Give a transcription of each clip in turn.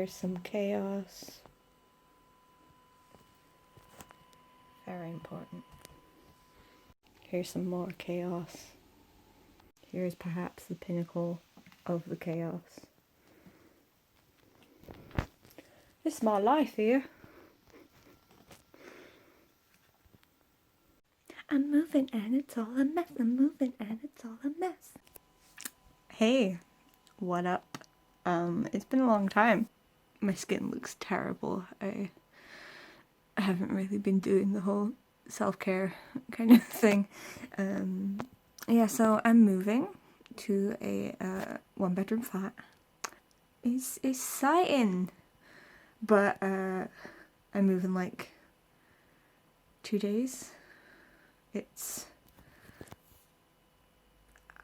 Here's some chaos. Very important. Here's some more chaos. Here's perhaps the pinnacle of the chaos. This is my life here. I'm moving and it's all a mess. I'm moving and it's all a mess. Hey, what up? It's been a long time. My skin looks terrible. I haven't really been doing the whole self-care kind of thing. Yeah, so I'm moving to a one-bedroom flat. It's exciting, but I move in like 2 days.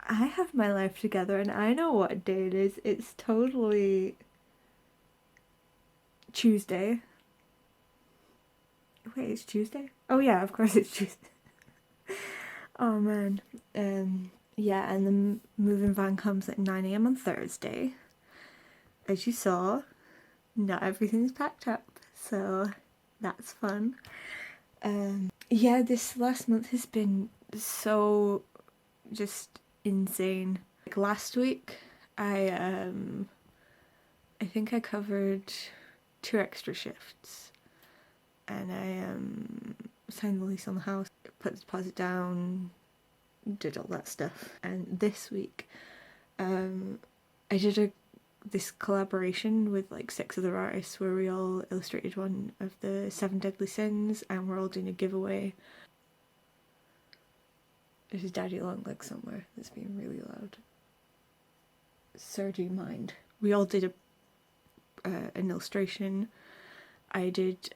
I have my life together and I know what day it is. It's totally Tuesday. Wait, it's Tuesday? Oh yeah, of course it's Tuesday. Oh man. Yeah, and the moving van comes at 9 AM on Thursday. As you saw, not everything's packed up, so that's fun. Yeah, this last month has been so just insane. Like last week, I think I covered 2 extra shifts, and I signed the lease on the house, put the deposit down, did all that stuff. And this week, I did this collaboration with like 6 other artists where we all illustrated one of the 7 deadly sins, and we're all doing a giveaway. There's Daddy Longleg somewhere that's being really loud. Sir, do you mind? We all did an illustration. I did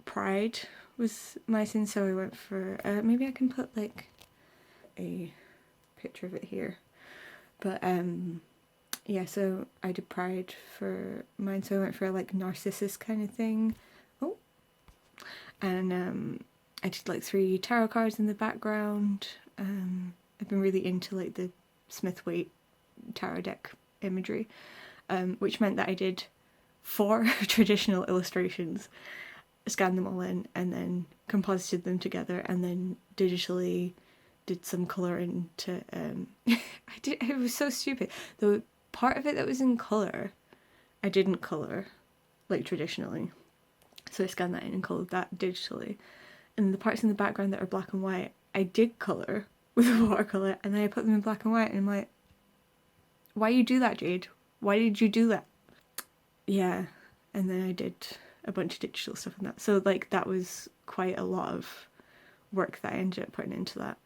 Pride was my sin, so I went for maybe I can put like a picture of it here. But yeah, so I did Pride for mine, so I went for like Narcissus kind of thing. Oh, and I did like 3 tarot cards in the background. I've been really into like the Smith-Waite tarot deck imagery, which meant that I did 4 traditional illustrations, scanned them all in, and then composited them together, and then digitally did some colouring to it was so stupid. The part of it that was in colour, I didn't colour like traditionally, so I scanned that in and coloured that digitally. And the parts in the background that are black and white, I did colour with watercolour, and then I put them in black and white, and I'm like, why you do that, Jade? Why did you do that? Yeah, and then I did a bunch of digital stuff on that. So like that was quite a lot of work that I ended up putting into that.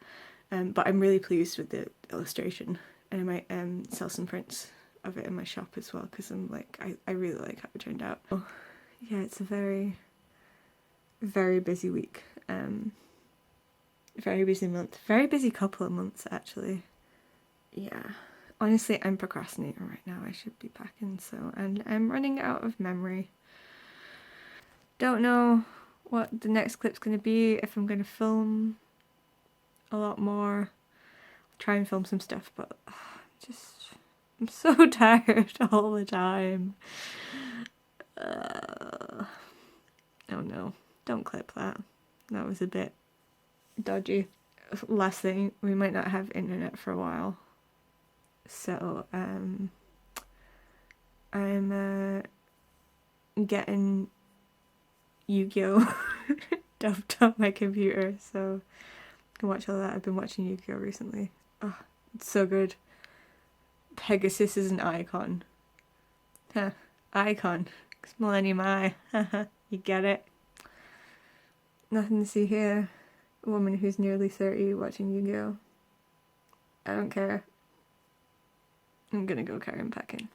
But I'm really pleased with the illustration, and I might sell some prints of it in my shop as well, because I'm like, I really like how it turned out. Oh, yeah, it's a very, very busy week. Very busy month. Very busy couple of months, actually. Yeah. Honestly, I'm procrastinating right now. I should be packing, so... And I'm running out of memory. Don't know what the next clip's going to be, if I'm going to film a lot more. Try and film some stuff, but I'm so tired all the time. Oh no, don't clip that. That was a bit dodgy. Last thing, we might not have internet for a while. So, I'm getting Yu-Gi-Oh! Dubbed on my computer, so I can watch all that. I've been watching Yu-Gi-Oh! Recently. Oh, it's so good. Pegasus is an icon. Huh, icon. It's Millennium Eye. You get it? Nothing to see here. A woman who's nearly 30 watching Yu-Gi-Oh! I don't care. I'm gonna go carry and packing.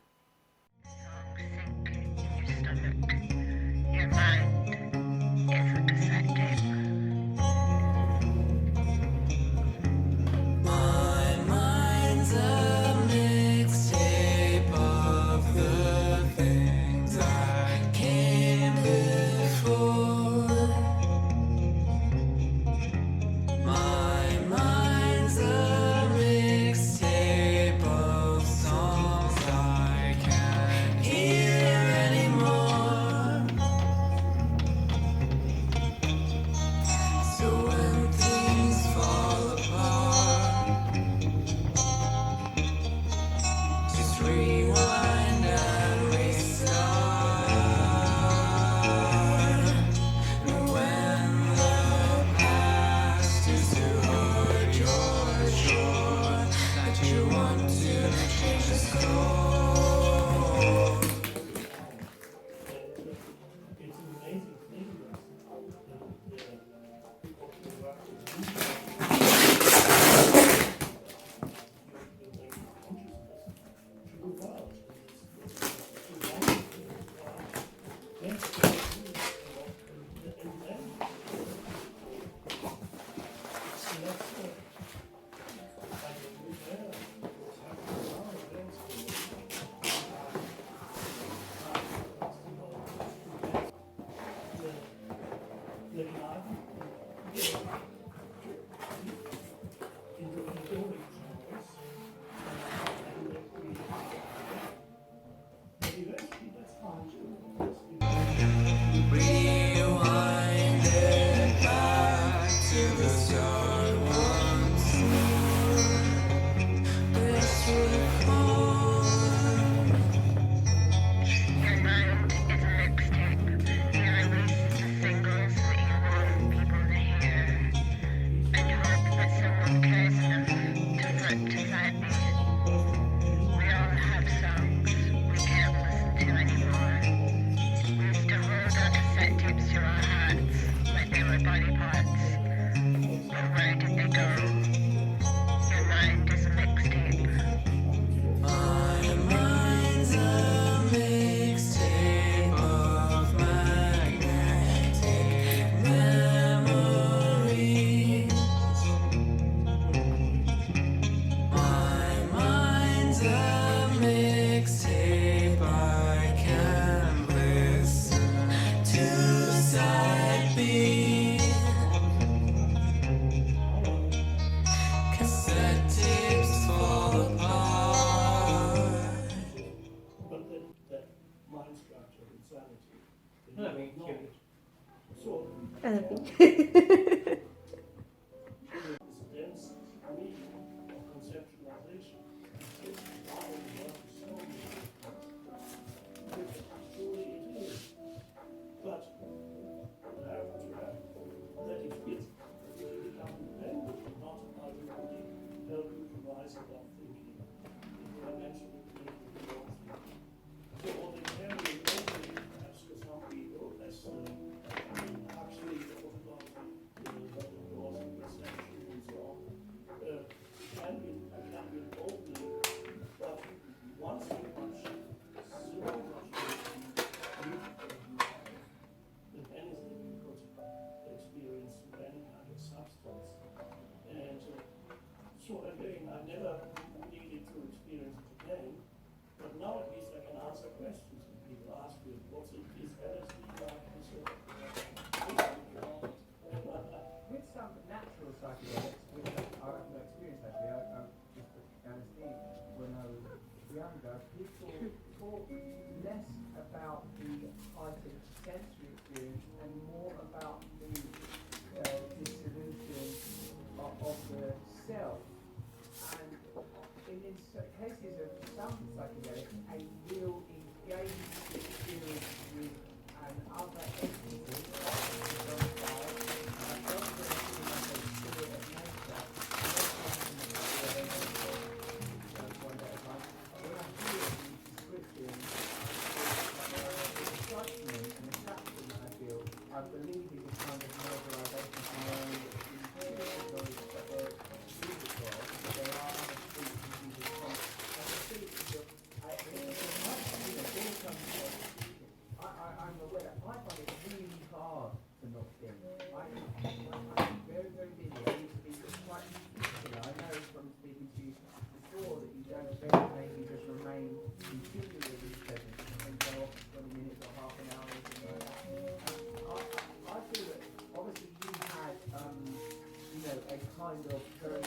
Sink in your stomach. Your mind is a cassette tape. My mind's a mixtape of the things I came before. My mind's a mixtape of songs I can't hear. Your mind is a mixtape. You release the singles that you want people to hear and hope that someone cares enough to flip to side B. We all have songs we can't listen to anymore. We used to hold our cassette tapes to our hearts like they were body parts. But where did they go? Your mind is a mixtape. But then that mind structure, insanity, so this dense medium of conceptualization is why the work is so difficult. Truly it is. But you have to have that experience to become independent, not ultimately help you to rise above thinking. It will eventually make you beyond thinking. So ordinarily, locally, perhaps for some people, as Huxley talked about the laws of perception and so on, can be opening, but once you much, so much than anything you could experience with any kind of substance. And so again, I never needed to experience it again, but now at least I can answer questions when people ask me, what's it, is LSD like? And so, with some natural psychedelics, which I have no experience actually, I just took LSD when I was younger, people talk less about the heightened sensory experience and more about the dissolution of the self. And in cases of some psychedelics, a real engaged experience with an other entity, I believe is a kind of mobilization of my own empirical knowledge that there is a God, there are other species of God, and the species of, I'm aware, I find it really hard to not think. I'm very, very busy. I used to be quite particular. I know from speaking to you before that you don't very maybe just remain continually present and go off for 20 minutes or half an hour or something like that. I feel that obviously you had, a kind of very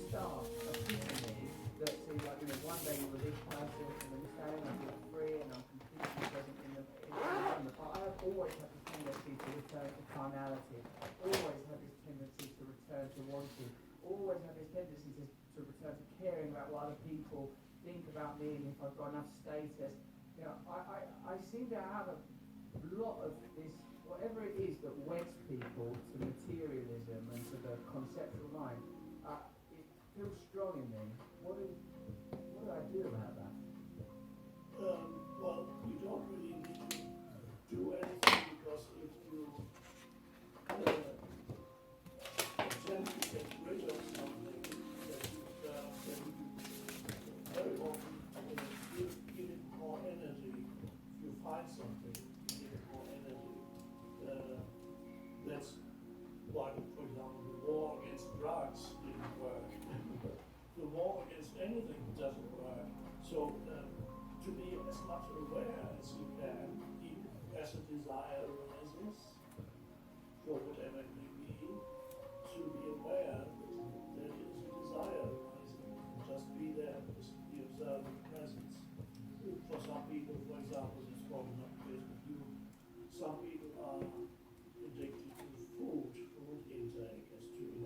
stark epiphany that seemed like, one day you were this person and then saying I feel free and I'm completely present in the moment. But I have always had this tendency to return to carnality, always had this tendency to return to wanting, always had this tendency to return to caring about what other people think about me and if I've got enough status. I seem to have a lot of this, whatever it is that weds people to materialism and to the conceptual mind, it feels strong in me. What do I do about that? well, you don't really need to do anything because if you attempt to get rid of something that you very often give it more energy. If you find something, give it more energy. That's why, for example, the war against drugs didn't work. The war against anything doesn't work. So to be as much aware as you can, even as a desire arises, for whatever it may be, to be aware that there is a desire arising. Just be there, just be observing presence. For some people, for example, it's probably not the case with you, some people are addicted to food intake as to in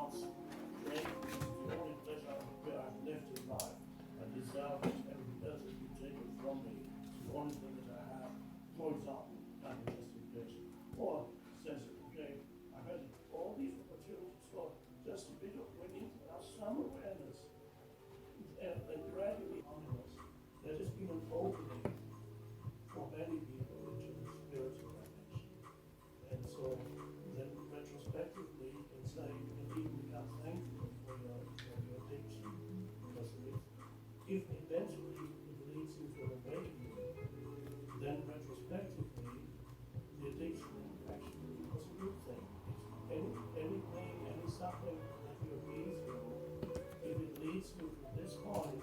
sounds great. It's the only place where I've lived in life. I deserve it. Everything else has been taken from me. It's the only thing that I have. For example, having justification or sense of okay, I've had all these opportunities for just a bit of winning, now some awareness, and gradually onwards, there has been an opening for many people into the spiritual dimension. And so then retrospectively you can say you can even become thankful for your addiction. Because if eventually it leads you to an awakening, then retrospectively the addiction actually was a good thing. Any pain, any suffering that you've been through, if it leads you to this point,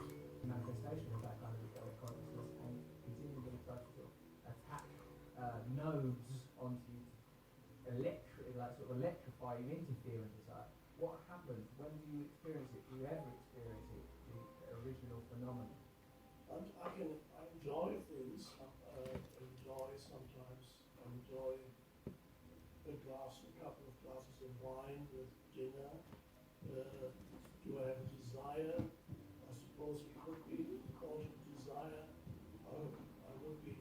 manifestation of that kind of egoic consciousness and presumably try to sort of attack nodes onto you to electrify you into fear and desire. What happens? When do you experience it? Do you ever experience it? The original phenomenon? I enjoy things. I enjoy a couple of glasses of wine with dinner. Do I have a desire? I suppose it could be called a desire. I would be,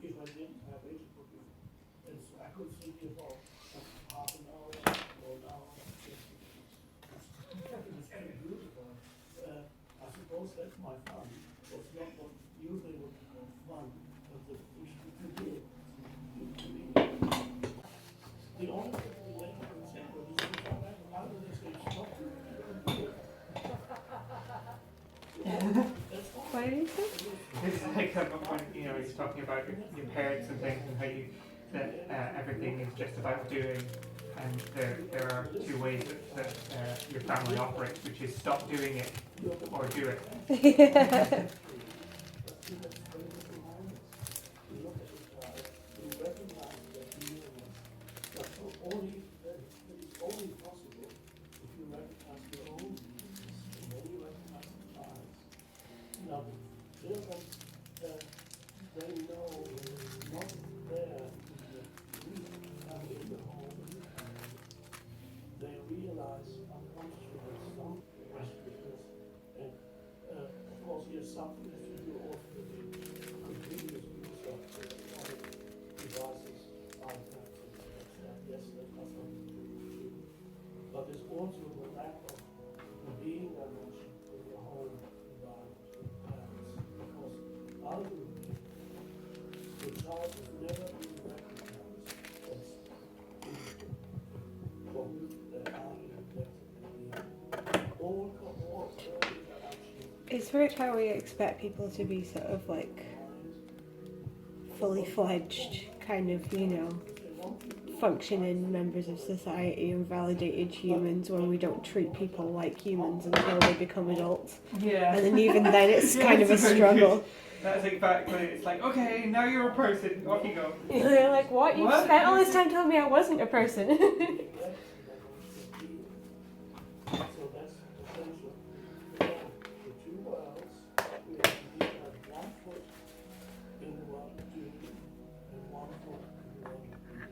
if I didn't have it, it would be, I could sit here for half an hour or an hour. It's pretty beautiful. I suppose that's my fun. It's not what usually would be called fun, but the thing to do. The only thing that you can say is how do they say stop you? That's all. Why do you say? It's like when he's talking about your parents and things and how you that everything is just about doing, and there are two ways that your family operates, which is stop doing it or do it. Yeah. Only possible if you recognize your own needs and then you recognize the clients. Now, children, they know not there in the home. They realize unconsciously there's some restlessness, and of course, here's something that you do also with the continuous use of electronic devices, iPads, etc. Yes, there's not something to do. But there's also the lack of the being dimension in the home environment with parents. Because ultimately, the child has never been recognized as what they are in all early interactions. It's weird how we expect people to be sort of like fully fledged, kind of, functioning members of society and validated humans when we don't treat people like humans until they become adults. Yeah. And then even then it's kind of a very struggle. good. That's exactly. It's like, okay, now you're a person. Off you go. You're like, what? You What? spent all this time telling me I wasn't a person. So that's essential. The two worlds, we have one foot in the world of duty and one foot in the world of being.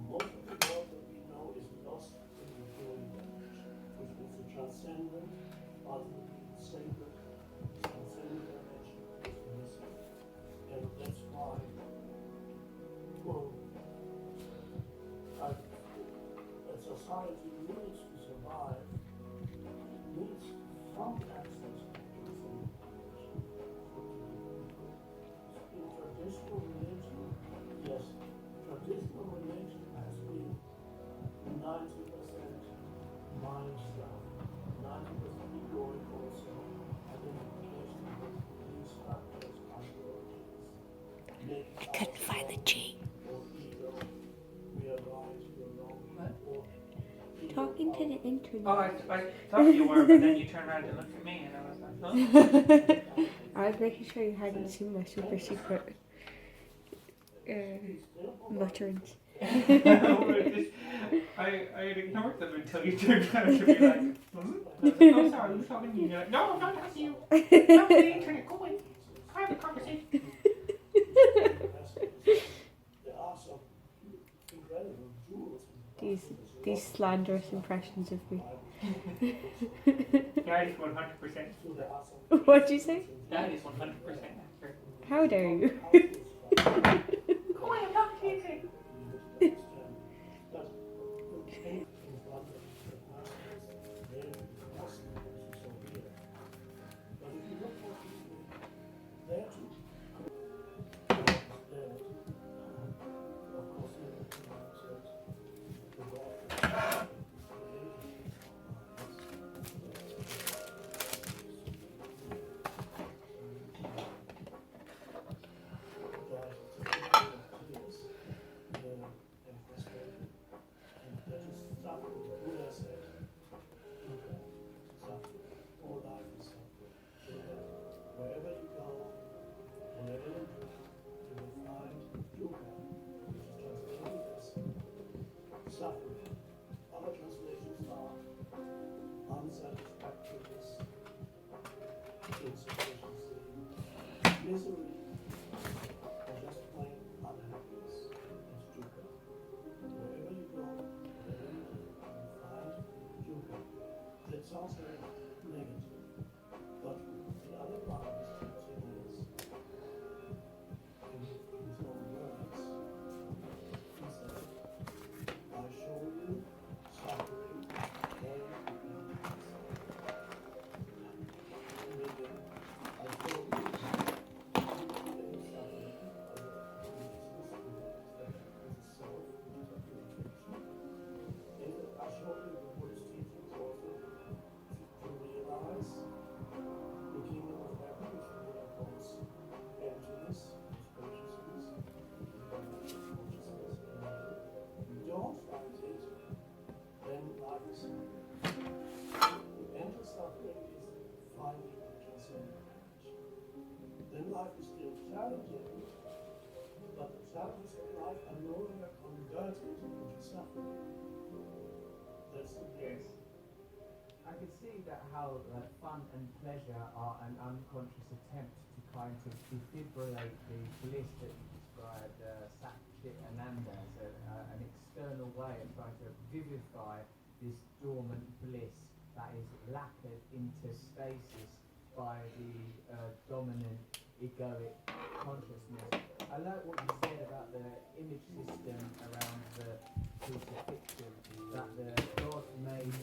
Most of the world that we know is lost in the doing dimension, which is the transcendent, ultimately the sacred, transcendent dimension is missing. And that's why, a society needs to survive, needs some access to truth and information. In traditional religion, yes, traditional religion has been 90% mind stuff, 90% egoic also, identification with these structures, ideologies. I couldn't find the G. Or ego, we are right, we are wrong, or Talking to the internet. Oh, I thought you were, but then you turned around and looked at me, and I was like, huh? I was making sure you hadn't seen my super secret mutterings. I had ignored them until you turned around to be like, and I was like, oh, sorry, I was talking to you. And you're like, no, I'm not talking to you. Not the internet. Go away. I have a conversation. there are some incredible jewels in these slanderous impressions of me. That is 100%. What'd you say? That is 100% accurate. How dare you? Oh, I'm not kidding. Other translations are unsatisfactoriness, insufficiency, misery, or just plain unhappiness is dukkha. Wherever you go, wherever you do, you find dukkha. That sounds very negative, but the other part of this teaching is, in his own words, he said, I show you suffering, pain, and meaning, I show you pain, suffering, self, I show you the Buddhist teachings also to realize the kingdom of heaven, which Buddha calls emptiness, spaciousness, consciousness, and you don't find it, then life is suffering. The end of suffering is finding the transcendent. Then life is still challenging, but the challenges of life are no longer converted into suffering. That's the Yes. I can see that how fun and pleasure are an unconscious attempt to kind of defibrillate the bliss that you described, Satchit Ananda, as an external way of trying to vivify this dormant bliss that is lacquered into stasis by the dominant egoic consciousness. I like what you said about the image system around the crucifixion, that the God-made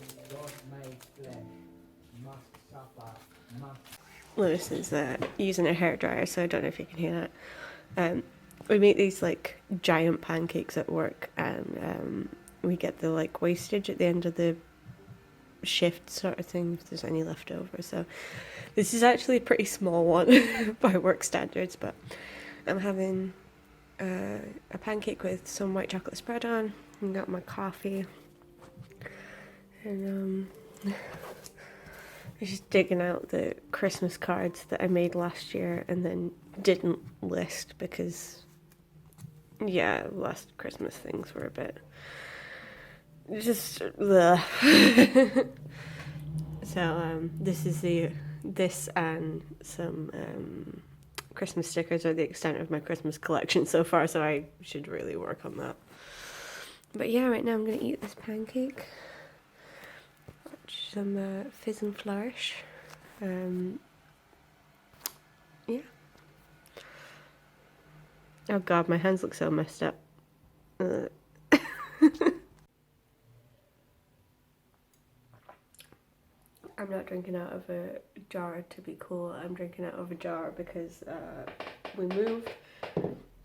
flesh must suffer, must... Lewis is using a hairdryer, so I don't know if you can hear that. We make these like giant pancakes at work, and we get the like wastage at the end of the shift sort of thing if there's any left over. So this is actually a pretty small one by work standards, but I'm having a pancake with some white chocolate spread on, and got my coffee, and I'm just digging out the Christmas cards that I made last year and then didn't list because, yeah, last Christmas things were a bit just bleh. So this and some Christmas stickers are the extent of my Christmas collection so far, so I should really work on that. But yeah, right now I'm going to eat this pancake. Watch some fizz and flourish. Yeah. Oh god, my hands look so messed up. I'm not drinking out of a jar to be cool. I'm drinking out of a jar because we moved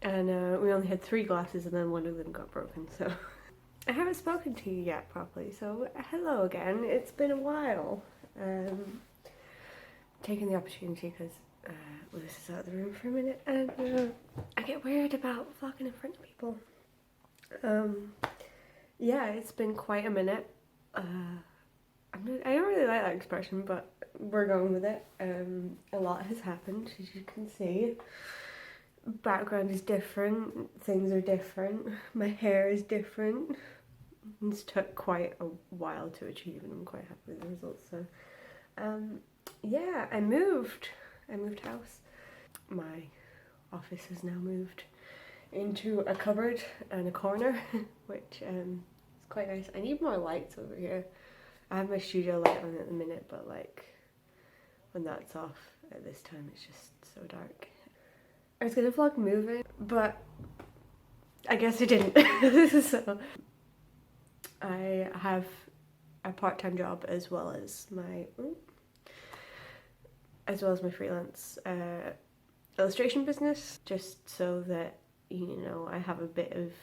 and we only had 3 glasses and then one of them got broken, so I haven't spoken to you yet properly, so hello again. It's been a while. Taking the opportunity because Lewis is out of the room for a minute and I get weird about vlogging in front of people. Yeah, it's been quite a minute. I don't really like that expression, but we're going with it. A lot has happened, as you can see. Background is different, things are different, my hair is different. It's took quite a while to achieve and I'm quite happy with the results. So yeah, I moved house. My office has now moved into a cupboard and a corner, which is quite nice. I need more lights over here. I have my studio light on at the minute, but like when that's off at this time, it's just so dark. I was gonna vlog moving, but I guess I didn't. So I have a part-time job as well as my freelance illustration business, just so that, you know, I have a bit of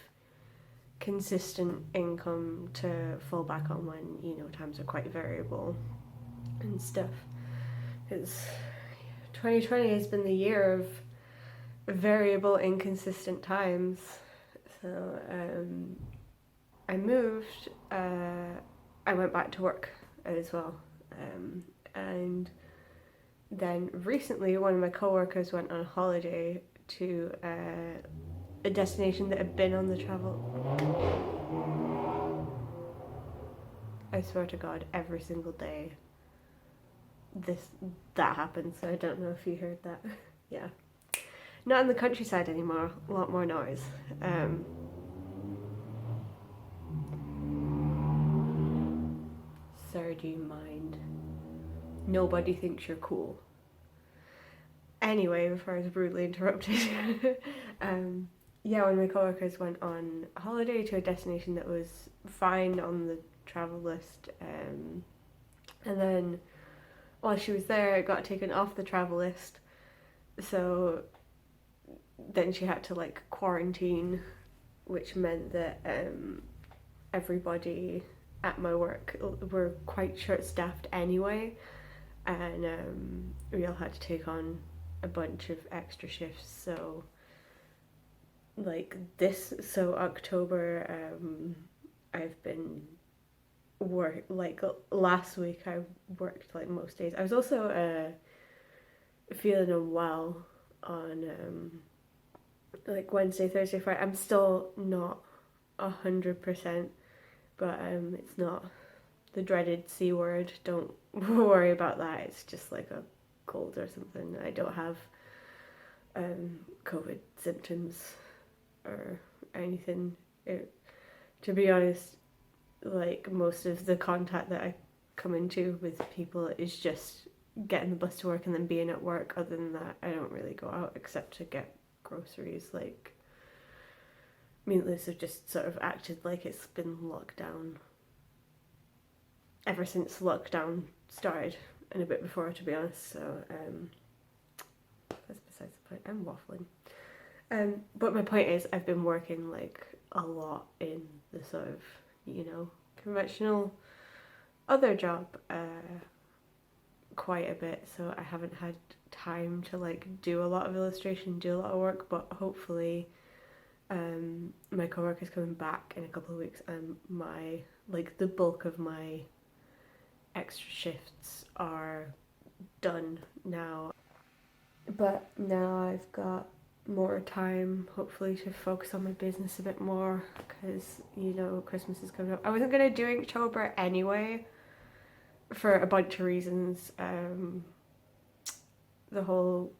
consistent income to fall back on when, you know, times are quite variable and stuff. Because 2020 has been the year of variable, inconsistent times. So I moved, I went back to work as well, and then recently one of my co-workers went on holiday to a destination that had been on the travel. I swear to God, every single day that happens, so I don't know if you heard that. Yeah. Not in the countryside anymore, a lot more noise. Sir, do you mind? Nobody thinks you're cool. Anyway, before I was rudely interrupted. Yeah, one of my coworkers went on holiday to a destination that was fine on the travel list, and then while she was there, it got taken off the travel list, so then she had to like quarantine, which meant that everybody at my work were quite short-staffed anyway, and we all had to take on a bunch of extra shifts. So like October, I've been last week I worked like most days. I was also feeling unwell on like Wednesday, Thursday, Friday. I'm still not 100%, but it's not the dreaded C word. Don't worry about that. It's just like a cold or something. I don't have COVID symptoms or anything. To be honest, like most of the contact that I come into with people is just getting the bus to work and then being at work. Other than that, I don't really go out except to get groceries. Like, Meatless have just sort of acted like it's been locked down ever since lockdown started, and a bit before, to be honest. So that's besides the point. I'm waffling. But my point is, I've been working like a lot in the sort of, you know, conventional other job quite a bit, so I haven't had time to like do a lot of illustration, do a lot of work. But hopefully my co-worker's coming back in a couple of weeks, and my the bulk of my extra shifts are done now. But now I've got more time, hopefully, to focus on my business a bit more, because, you know, Christmas is coming up. I wasn't going to do Inktober anyway, for a bunch of reasons. The whole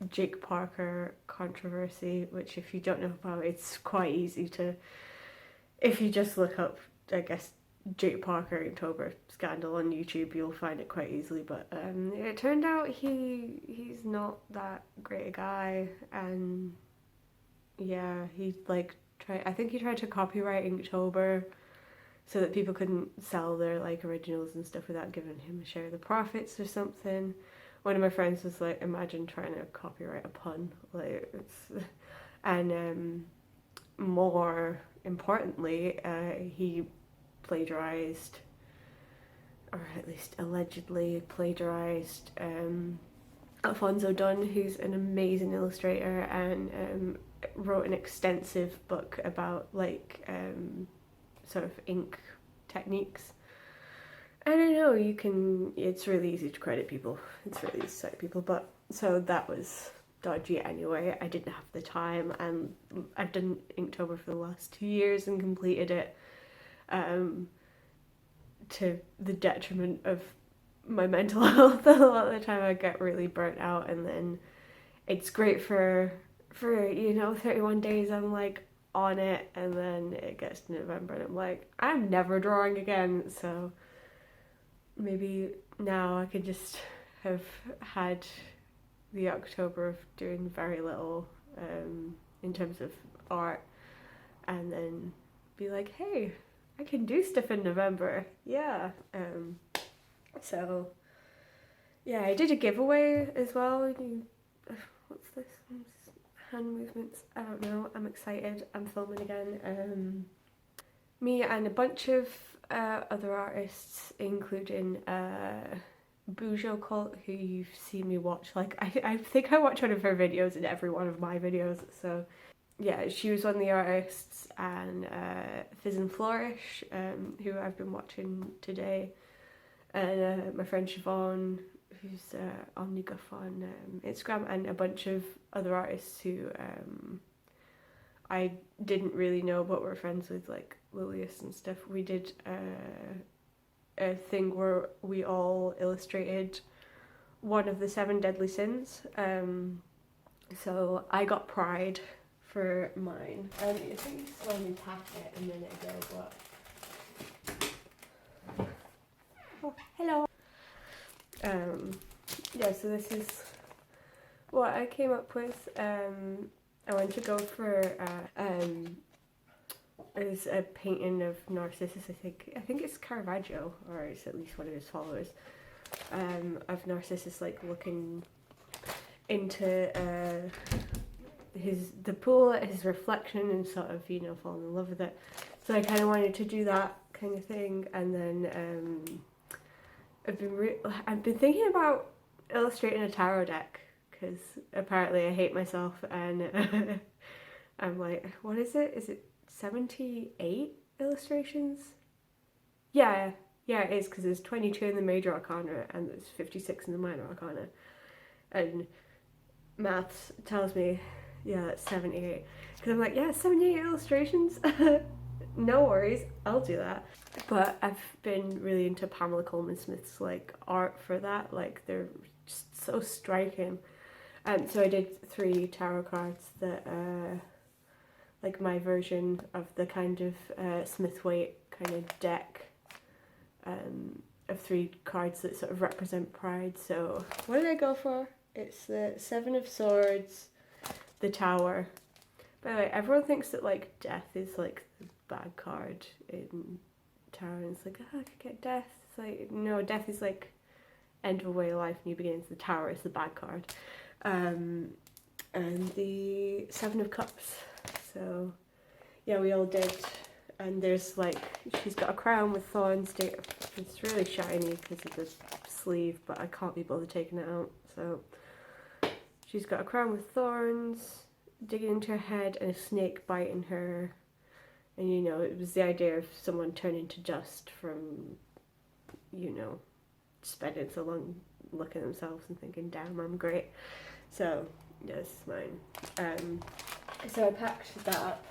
Jake Parker controversy, which if you don't know about, it's quite easy to, if you just look up, I guess, Jake Parker Inktober scandal on YouTube, you'll find it quite easily. But it turned out he's not that great a guy, and yeah, he I think he tried to copyright Inktober so that people couldn't sell their like originals and stuff without giving him a share of the profits or something. One of my friends was like, imagine trying to copyright a pun, like it's, and more importantly, he plagiarized, or at least allegedly plagiarized, Alfonso Dunn, who's an amazing illustrator, and wrote an extensive book about like sort of ink techniques. And I know it's really easy to credit people, it's really easy to cite people, but so that was dodgy anyway. I didn't have the time, and I've done Inktober for the last 2 years and completed it to the detriment of my mental health. A lot of the time I get really burnt out, and then it's great for you know, 31 days I'm like on it, and then it gets to November and I'm like, I'm never drawing again. So maybe now I could just have had the October of doing very little in terms of art, and then be like, hey, I can do stuff in November. Yeah. So yeah, I did a giveaway as well. What's this? Hand movements. I don't know. I'm excited. I'm filming again. Me and a bunch of other artists, including Bujo Cult, who you've seen me watch. Like, I think I watch one of her videos in every one of my videos. So yeah, she was one of the artists, and Fizz and Flourish, who I've been watching today, and my friend Siobhan, who's on Niguff on Instagram, and a bunch of other artists who I didn't really know but were friends with, like Lilius and stuff. We did a thing where we all illustrated one of the 7 deadly sins. So I got Pride for mine. I think you saw me pack it a minute ago, but oh, hello. Yeah, so this is what I came up with. I went to go for is a painting of Narcissus. I think it's Caravaggio, or it's at least one of his followers. Of Narcissus, like looking into the pool at his reflection and sort of, you know, falling in love with it. So I kind of wanted to do that kind of thing, and then I've been thinking about illustrating a tarot deck, because apparently I hate myself, and I'm like, what is it? Is it 78 illustrations? Yeah, it is, because there's 22 in the major arcana and there's 56 in the minor arcana, and maths tells me, yeah, that's 78, because I'm like, yeah, 78 illustrations. No worries, I'll do that. But I've been really into Pamela Coleman Smith's like art for that. Like, they're just so striking. So I did 3 tarot cards that like my version of the kind of Smithwaite kind of deck of 3 cards that sort of represent pride. So what did I go for? It's the 7 of Swords, the Tower. By the way, everyone thinks that like death is like the bad card in tarot, and it's like, oh, I could get death. It's like, no, death is like end of a way of life, new beginnings. The Tower is the bad card. And the 7 of Cups. So yeah, we all did. And there's like, she's got a crown with thorns. It's really shiny because of the sleeve, but I can't be bothered taking it out. So she's got a crown with thorns digging into her head and a snake biting her. And you know, it was the idea of someone turning to dust from, you know, spending so long looking at themselves and thinking, damn, I'm great. So yes, mine. So I packed that up.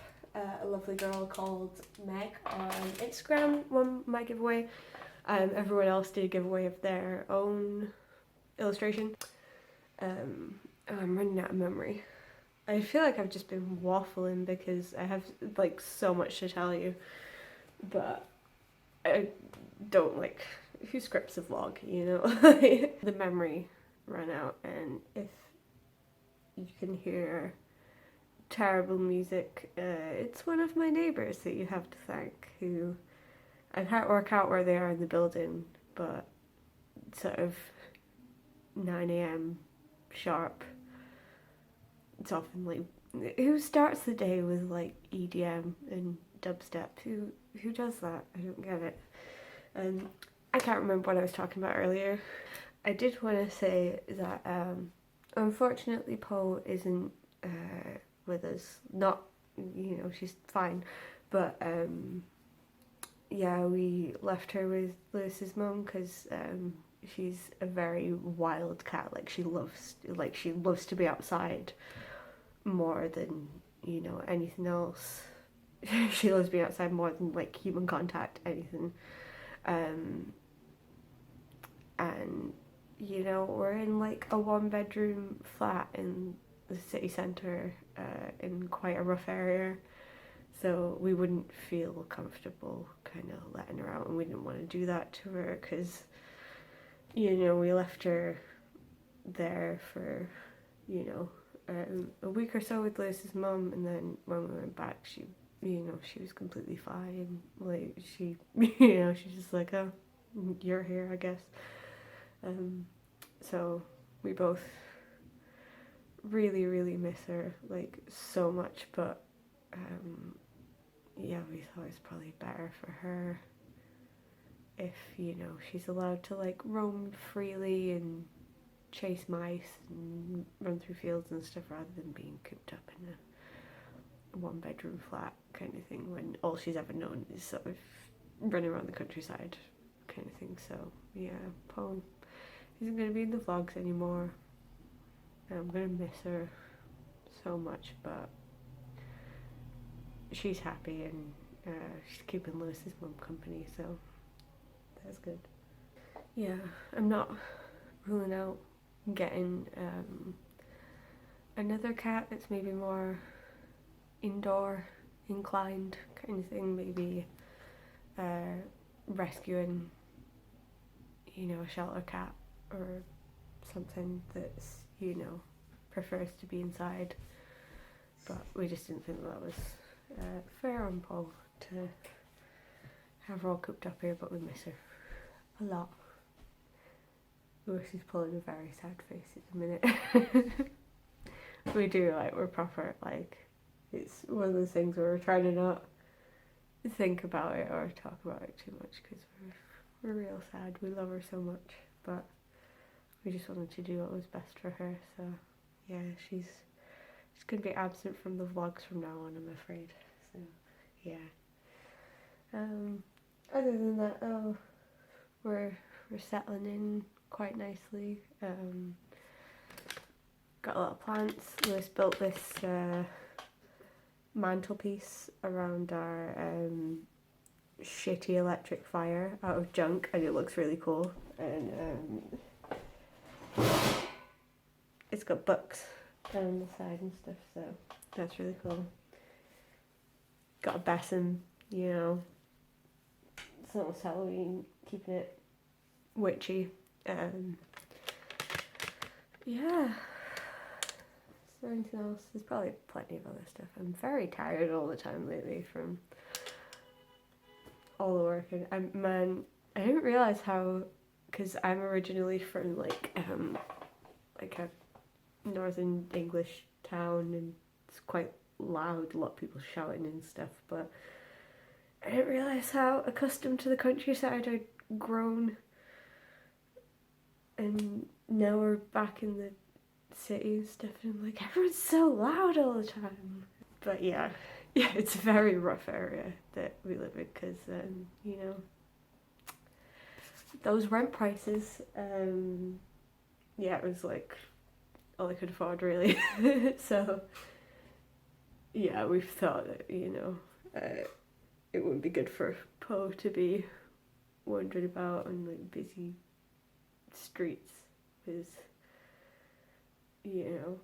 A lovely girl called Meg on Instagram won my giveaway. Everyone else did a giveaway of their own illustration. I'm running out of memory. I feel like I've just been waffling because I have like so much to tell you, but I don't like, who scripts a vlog, you know? The memory ran out, and if you can hear terrible music, it's one of my neighbours that you have to thank, who I can't work out where they are in the building, but sort of 9 AM sharp, it's often like, who starts the day with like EDM and dubstep? Who does that? I don't get it. I can't remember what I was talking about earlier. I did want to say that unfortunately Poe isn't with us. Not, you know, she's fine, but yeah, we left her with Lewis's mum because she's a very wild cat. Like, she loves to be outside more than, you know, anything else. She loves being outside more than like human contact, anything. And you know, we're in like a 1-bedroom flat in the city centre, in quite a rough area, So we wouldn't feel comfortable kind of letting her out, and we didn't want to do that to her because, you know, we left her there for, you know, a week or so with Lewis's mum, and then when we went back, she, you know, she was completely fine. Like, she, you know, she's just like, oh, you're here, I guess. So we both really, really miss her, like, so much, but yeah, we thought it's probably better for her if, you know, she's allowed to, like, roam freely and chase mice and run through fields and stuff rather than being cooped up in a one-bedroom flat kind of thing, when all she's ever known is sort of running around the countryside kind of thing. So yeah, Paul isn't going to be in the vlogs anymore, and I'm going to miss her so much, but she's happy, and she's keeping Lewis's mum company, so that's good. Yeah, I'm not ruling out getting another cat that's maybe more indoor inclined kind of thing, maybe rescuing, you know, a shelter cat or something that's, you know, prefers to be inside, but we just didn't think that was fair on Paul to have her all cooped up here, but we miss her a lot. She's pulling a very sad face at the minute. We do, like, we're proper, like, it's one of those things where we're trying to not think about it or talk about it too much because we're real sad. We love her so much, but we just wanted to do what was best for her. So yeah, she's going to be absent from the vlogs from now on, I'm afraid. So yeah. Other than that, we're settling in quite nicely. Got a lot of plants. Lewis built this mantelpiece around our shitty electric fire out of junk, and it looks really cool. And it's got books down the side and stuff, so that's really cool. Got a basin, you know. It's almost Halloween, keeping it witchy. Yeah. Is there anything else? There's probably plenty of other stuff. I'm very tired all the time lately from all the work. And man, I didn't realise how, because I'm originally from like a northern English town, and it's quite loud, a lot of people shouting and stuff, but I didn't realise how accustomed to the countryside I'd grown, and now we're back in the city and stuff, and I'm like, everyone's so loud all the time. But yeah, it's a very rough area that we live in, because you know, those rent prices, yeah, it was like all I could afford, really. So yeah, we've thought that, you know, it wouldn't be good for Poe to be wandering about on like busy streets with, you know,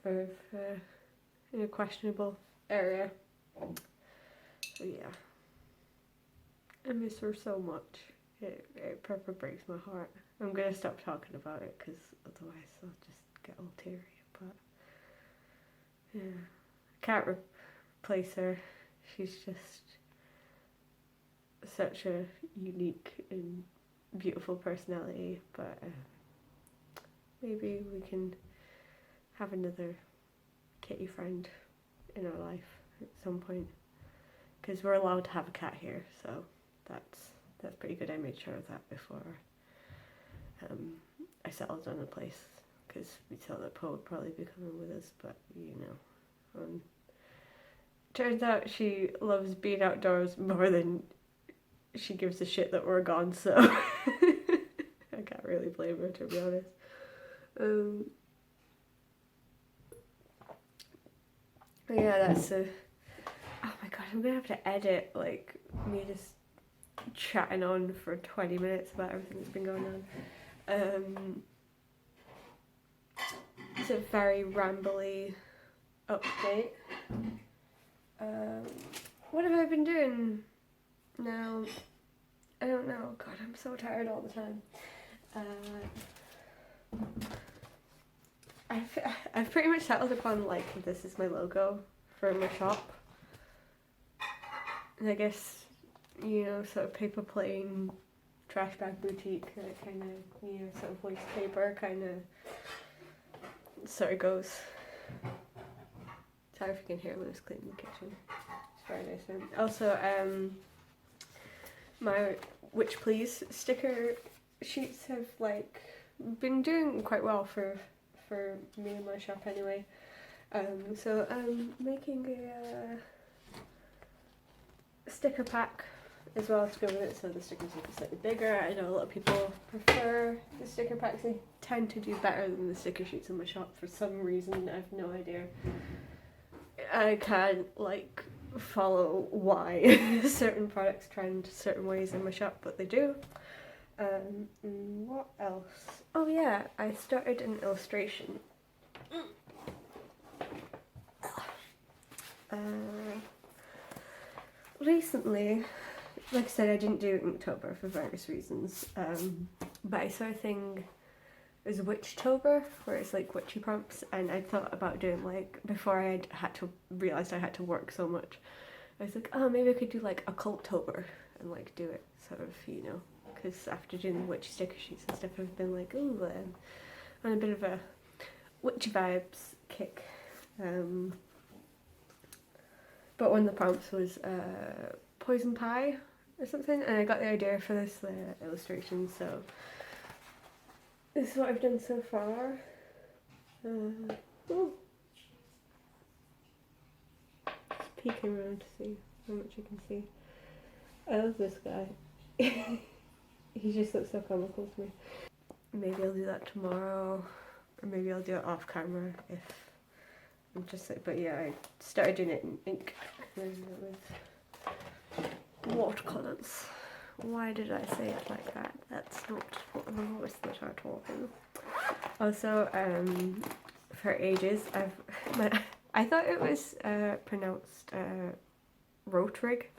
sort of in a questionable area. So yeah, I miss her so much. It proper breaks my heart. I'm gonna stop talking about it because otherwise I'll just get all teary. But yeah, I can't replace her. She's just such a unique and beautiful personality. But maybe we can have another kitty friend in our life at some point, because we're allowed to have a cat here, so that's pretty good. I made sure of that before I settled on a place, because we thought that Poe would probably be coming with us, but you know, turns out she loves being outdoors more than she gives a shit that we're gone, so I can't really blame her, to be honest. But yeah, that's oh my god, I'm gonna have to edit like me just chatting on for 20 minutes about everything that's been going on. It's a very rambly update. What have I been doing now? I don't know. God, I'm so tired all the time. I've pretty much settled upon like this is my logo for my shop. And I guess, you know, sort of paper plane, trash bag boutique, that kind of, you know, sort of waste paper kind of sort of goes. Sorry if you can hear when I was cleaning the kitchen. It's very nice man. Also, my Witch Please sticker sheets have like been doing quite well for me and my shop anyway. So I'm making a sticker pack as well to go with it, so the stickers will be slightly bigger. I know a lot of people prefer the sticker packs. They tend to do better than the sticker sheets in my shop for some reason. I have no idea. I can't like follow why certain products trend certain ways in my shop, but they do. What else? Oh yeah, I started an illustration. Recently, like I said, I didn't do it in October for various reasons, but I saw a thing, it was Witchtober, where it's like witchy prompts, and I thought about doing like, before I had to realise I had to work so much, I was like, oh, maybe I could do like Occultober, and like do it sort of, you know, because after doing the witchy sticker sheets and stuff, I've been like, ooh, on a bit of a witchy vibes kick. But one of the prompts was poison pie or something, and I got the idea for this illustration, so this is what I've done so far. Just peeking around to see how much you can see. I love this guy. He just looks so comical to me. Maybe I'll do that tomorrow, or maybe I'll do it off camera if I'm just like, but yeah, I started doing it in ink and with watercolours. Why did I say it like that? That's not what the voice that I'm talking. Also, for ages, I thought it was pronounced Rotrig,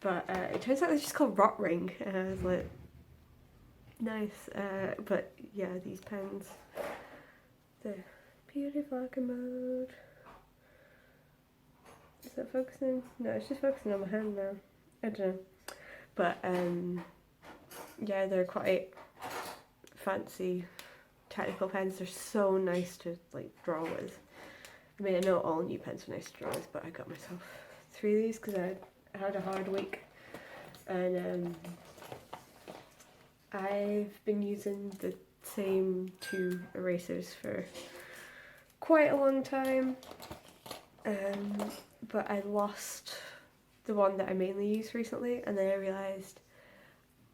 but it turns out it's just called Rotring, and I was like, nice. But yeah, these pens, they're beauty vlogger mode. Is that focusing? No, it's just focusing on my hand now. I don't know. But yeah, they're quite fancy technical pens. They're so nice to like draw with. I mean, I know all new pens are nice to draw with, but I got myself 3 of these because I had a hard week, and I've been using the same 2 erasers for quite a long time, but I lost the one that I mainly use recently, and then I realised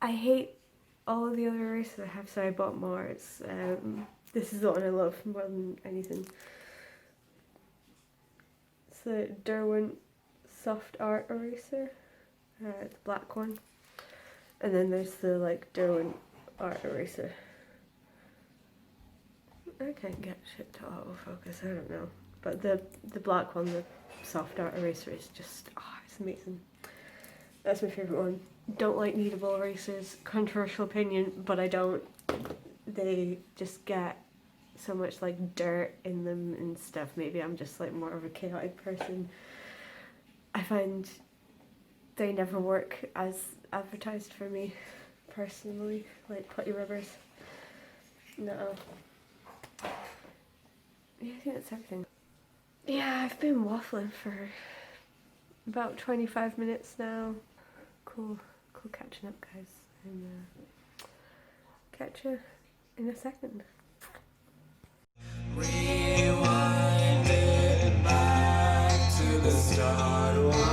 I hate all of the other erasers I have, so I bought more. It's this is the one I love more than anything. It's the Derwent Soft Art Eraser, the black one, and then there's the like Derwent Art Eraser. I can't get shit to autofocus, I don't know. But the black one, the soft art eraser, is just, it's amazing. That's my favourite one. Don't like kneadable erasers, controversial opinion, but I don't. They just get so much like dirt in them and stuff. Maybe I'm just like more of a chaotic person. I find they never work as advertised for me, personally, like putty rubbers. No. Yeah, I think that's everything. Yeah, I've been waffling for about 25 minutes now. Cool catching up, guys. And catch you in a second. Rewind it back to the start.